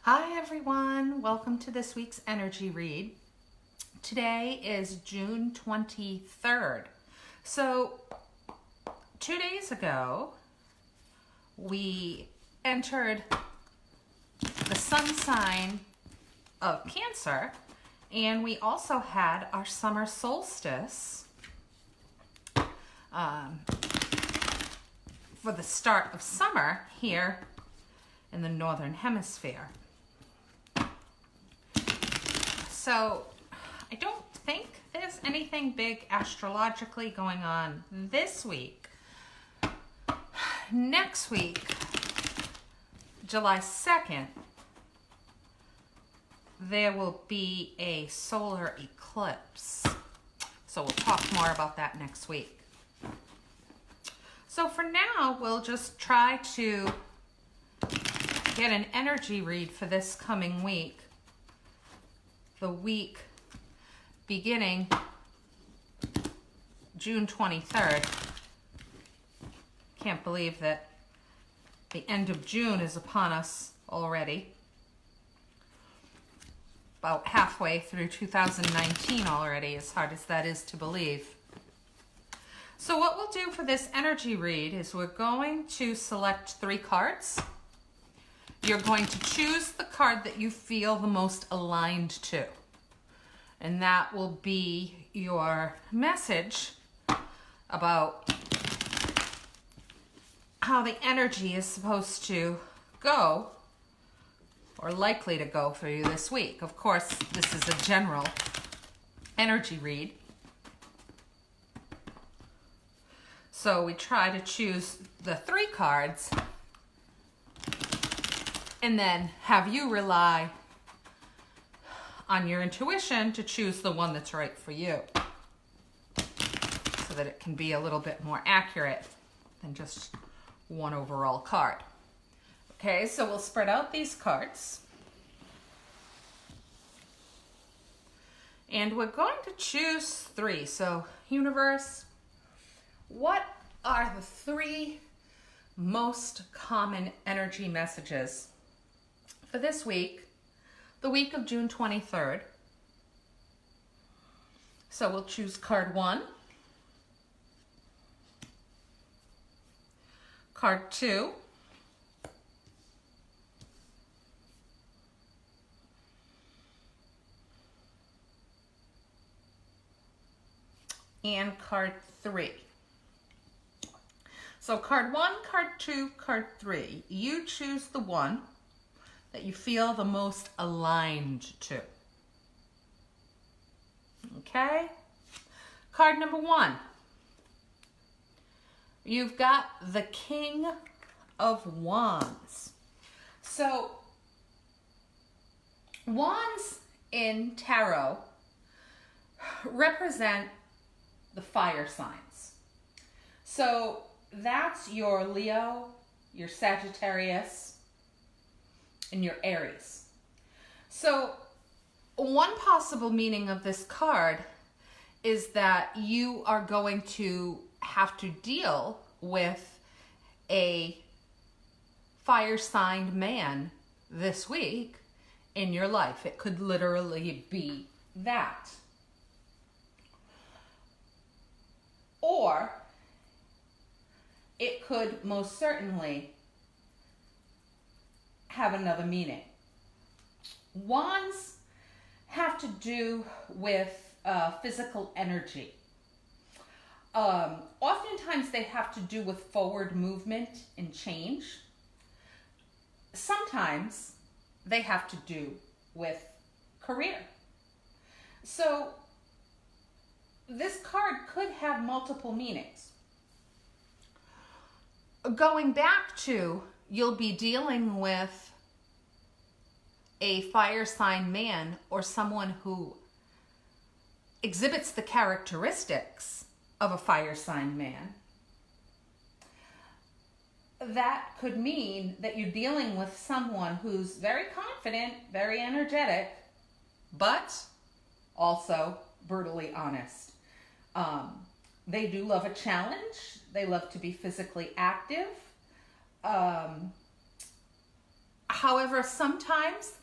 Hi everyone, welcome to this week's energy read. Today is June 23rd. So 2 days ago, we entered the sun sign of Cancer, and we also had our summer solstice for the start of summer here in the Northern Hemisphere. So I don't think there's anything big astrologically going on this week. Next week, July 2nd, there will be a solar eclipse. So we'll talk more about that next week. So for now, we'll just try to get an energy read for this coming week. The week beginning June 23rd. Can't believe that the end of June is upon us already. About halfway through 2019 already, as hard as that is to believe. So what we'll do for this energy read is we're going to select 3 cards. You're going to choose the card that you feel the most aligned to. And that will be your message about how the energy is supposed to go or likely to go for you this week. Of course, this is a general energy read. So we try to choose the 3 cards and then have you rely on your intuition to choose the one that's right for you, so that it can be a little bit more accurate than just one overall card. Okay, so we'll spread out these cards. And we're going to choose 3. So, universe, what are the 3 most common energy messages for this week, the week of June 23rd. So we'll choose card 1, card 2, and card 3. So card 1, card 2, card 3. You choose the one that you feel the most aligned to. Okay? Card number 1. You've got the King of Wands. So, wands in tarot represent the fire signs. So, that's your Leo, your Sagittarius, and your Aries. So one possible meaning of this card is that you are going to have to deal with a fire sign man this week in your life. It could literally be that. Or it could most certainly have another meaning. Wands have to do with physical energy. Oftentimes they have to do with forward movement and change. Sometimes they have to do with career. So this card could have multiple meanings. Going back to, you'll be dealing with a fire sign man or someone who exhibits the characteristics of a fire sign man. That could mean that you're dealing with someone who's very confident, very energetic, but also brutally honest. They do love a challenge. They love to be physically active. However, sometimes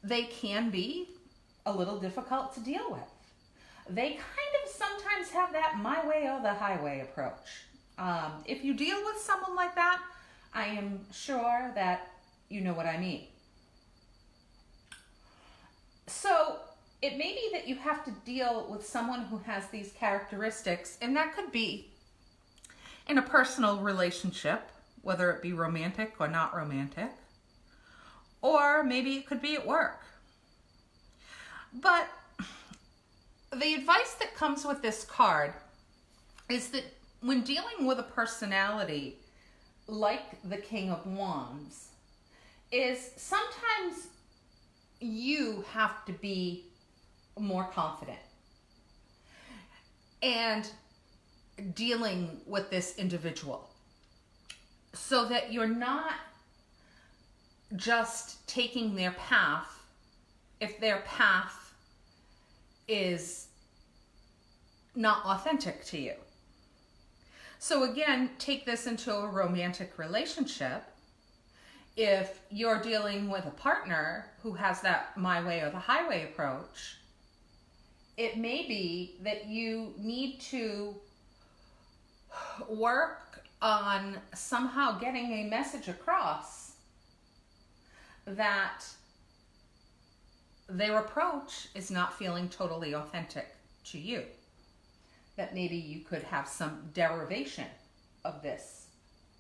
they can be a little difficult to deal with. They kind of sometimes have that my way or the highway approach. If you deal with someone like that, I am sure that you know what I mean. So it may be that you have to deal with someone who has these characteristics, and that could be in a personal relationship, whether it be romantic or not romantic, or maybe it could be at work. But the advice that comes with this card is that when dealing with a personality like the King of Wands, is sometimes you have to be more confident and dealing with this individual so that you're not just taking their path if their path is not authentic to you. So again, take this into a romantic relationship. If you're dealing with a partner who has that my way or the highway approach, it may be that you need to work on somehow getting a message across that their approach is not feeling totally authentic to you. That maybe you could have some derivation of this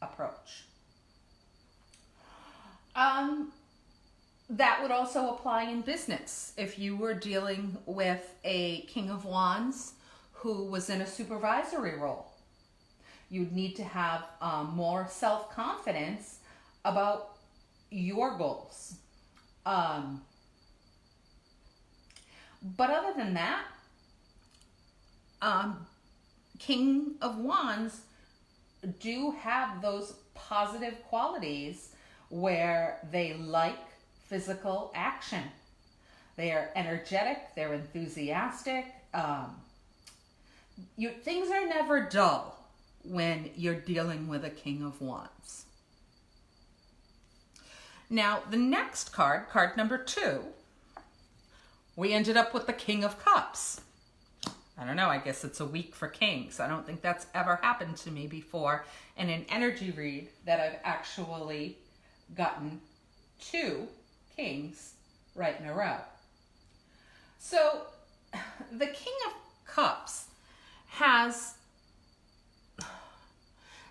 approach. That would also apply in business. If you were dealing with a King of Wands who was in a supervisory role, you'd need to have more self-confidence about your goals. But other than that, King of Wands do have those positive qualities where they like physical action. They are energetic, they're enthusiastic. Things are never dull when you're dealing with a King of Wands. Now, the next card, card number 2, we ended up with the King of Cups. I don't know, I guess it's a week for kings. I don't think that's ever happened to me before in an energy read that I've actually gotten 2 kings right in a row. So the King of Cups has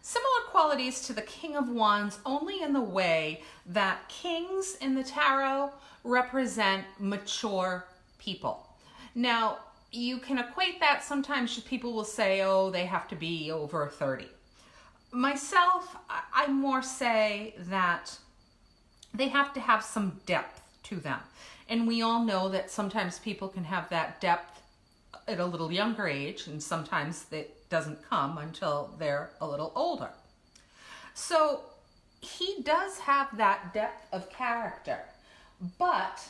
similar qualities to the King of Wands, only in the way that kings in the tarot represent mature people. Now, you can equate that sometimes people will say, oh, they have to be over 30. Myself, I more say that they have to have some depth to them. And we all know that sometimes people can have that depth at a little younger age, and sometimes it doesn't come until they're a little older. So he does have that depth of character, but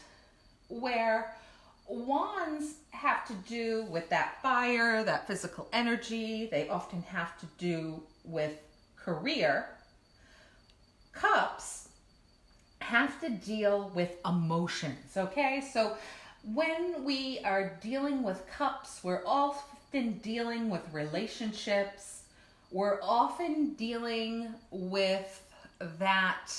where Wands have to do with that fire, that physical energy, they often have to do with career. Cups have to deal with emotions, okay? So when we are dealing with cups, we're often dealing with relationships. We're often dealing with that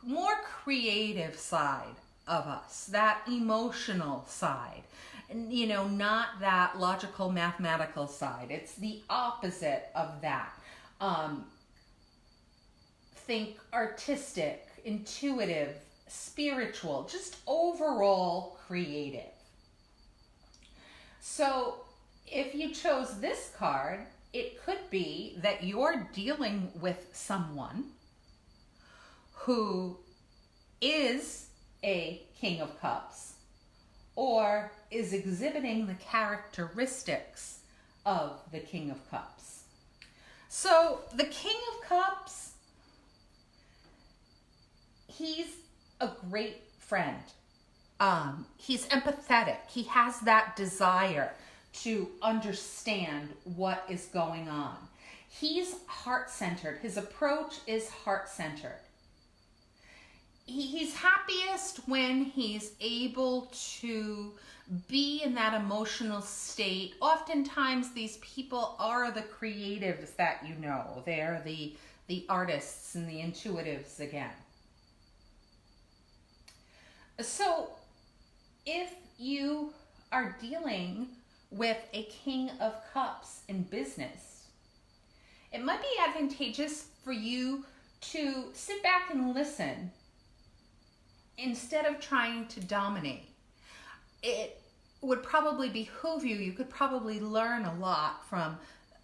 more creative side of us, that emotional side, you know, not that logical mathematical side. It's the opposite of that. Think artistic, intuitive, spiritual, just overall creative. So if you chose this card, it could be that you're dealing with someone who is a King of Cups or is exhibiting the characteristics of the King of Cups. So the King of Cups, he's a great friend. He's empathetic. He has that desire to understand what is going on. He's heart-centered. His approach is heart-centered. He's happiest when he's able to be in that emotional state. Oftentimes these people are the creatives that you know. They're the artists and the intuitives again. So if you are dealing with a King of Cups in business, it might be advantageous for you to sit back and listen instead of trying to dominate. It would probably behoove you. You could probably learn a lot from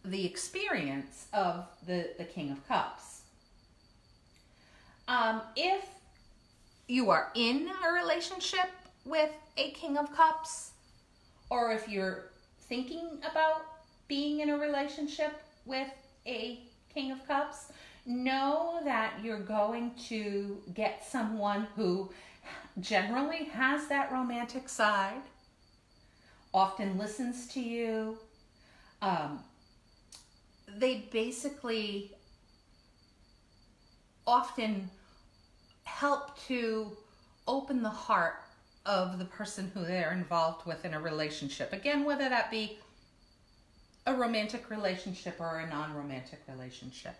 the experience of the King of Cups. If you are in a relationship with a King of Cups, or if you're thinking about being in a relationship with a King of Cups, know that you're going to get someone who generally has that romantic side, often listens to you. They basically often help to open the heart of the person who they're involved with in a relationship. Again, whether that be a romantic relationship or a non-romantic relationship.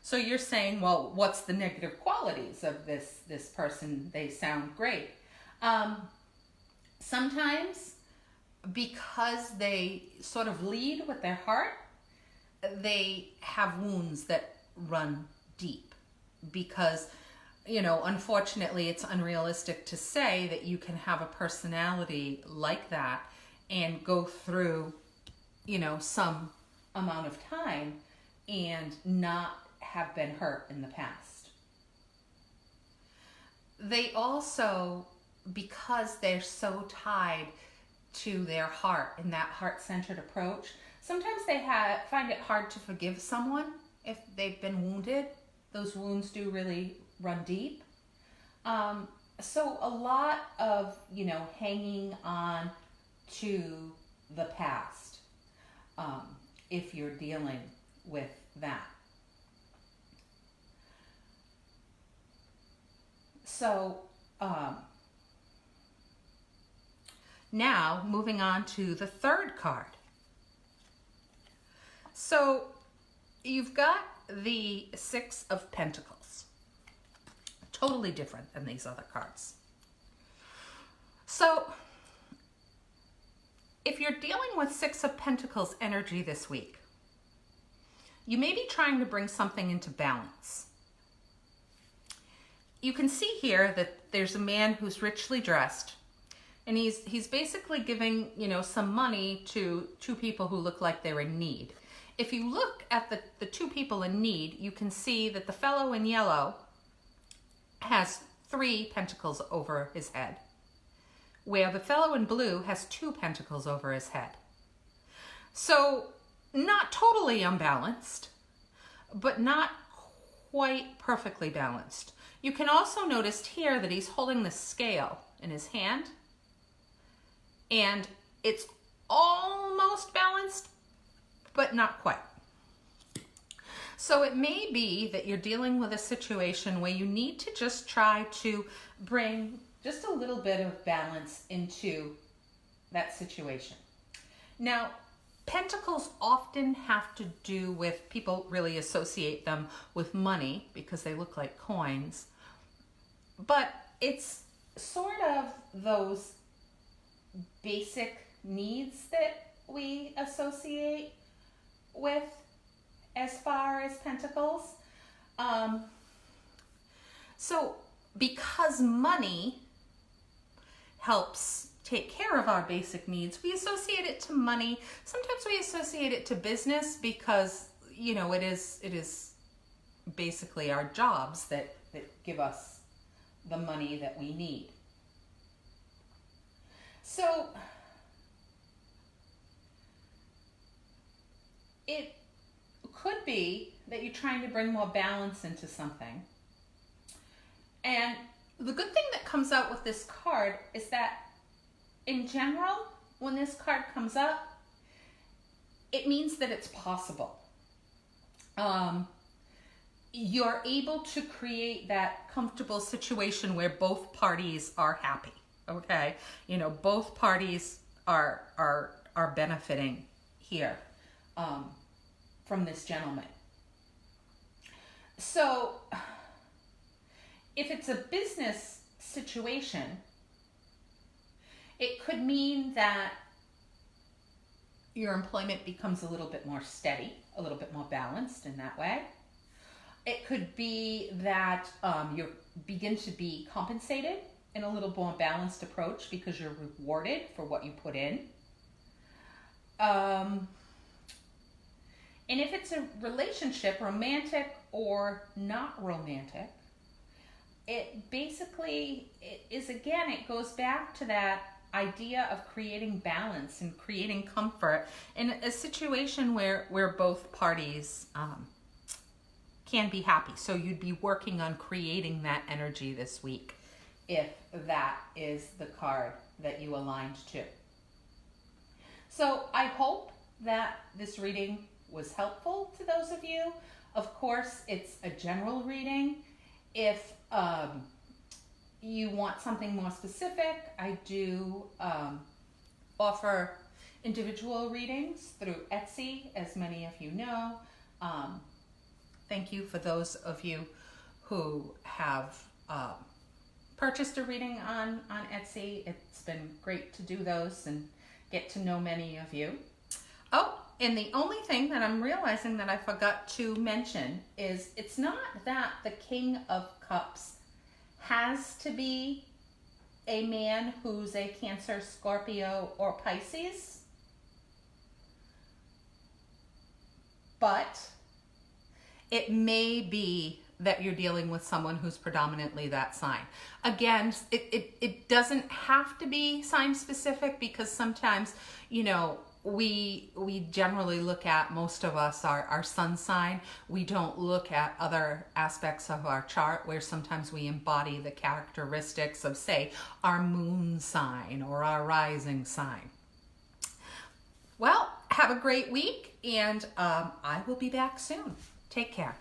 So you're saying, well, what's the negative qualities of this person? They sound great. Sometimes because they sort of lead with their heart, they have wounds that run deep because, you know, unfortunately it's unrealistic to say that you can have a personality like that and go through, you know, some amount of time and not have been hurt in the past. They also, because they're so tied to their heart and that heart-centered approach, sometimes they find it hard to forgive someone if they've been wounded. Those wounds do really run deep. So a lot of, you know, hanging on to the past, if you're dealing with that. So now moving on to the third card. So you've got the Six of Pentacles. Totally different than these other cards. So if you're dealing with Six of Pentacles energy this week, you may be trying to bring something into balance. You can see here that there's a man who's richly dressed, and he's basically giving, you know, some money to two people who look like they're in need. If you look at the two people in need, you can see that the fellow in yellow has 3 pentacles over his head, where the fellow in blue has 2 pentacles over his head. So not totally unbalanced, but not quite perfectly balanced. You can also notice here that he's holding the scale in his hand, and it's almost balanced, but not quite. So it may be that you're dealing with a situation where you need to just try to bring just a little bit of balance into that situation. Now, pentacles often have to do with, people really associate them with money because they look like coins, but it's sort of those basic needs that we associate with as far as pentacles. So because money helps take care of our basic needs, we associate it to money. Sometimes we associate it to business because, you know, it is basically our jobs that give us the money that we need. So it could be that you're trying to bring more balance into something. And the good thing that comes out with this card is that in general, when this card comes up, it means that it's possible. you're able to create that comfortable situation where both parties are happy. Okay, both parties are benefiting here from this gentleman. So if it's a business situation, it could mean that your employment becomes a little bit more steady, a little bit more balanced in that way. It could be that you begin to be compensated in a little more balanced approach because you're rewarded for what you put in. And if it's a relationship, romantic or not romantic, it basically it goes back to that idea of creating balance and creating comfort in a situation where both parties can be happy. So you'd be working on creating that energy this week if that is the card that you aligned to. So I hope that this reading was helpful to those of you. Of course, it's a general reading. If you want something more specific, I do offer individual readings through Etsy, as many of you know. Thank you for those of you who have purchased a reading on Etsy. It's been great to do those and get to know many of you. Oh, and the only thing that I'm realizing that I forgot to mention is it's not that the King of Cups has to be a man who's a Cancer, Scorpio, or Pisces, but it may be that you're dealing with someone who's predominantly that sign. Again, it doesn't have to be sign specific, because sometimes, we generally look at, most of us, our sun sign. We don't look at other aspects of our chart where sometimes we embody the characteristics of, say, our moon sign or our rising sign. Well, have a great week, and I will be back soon. Take care.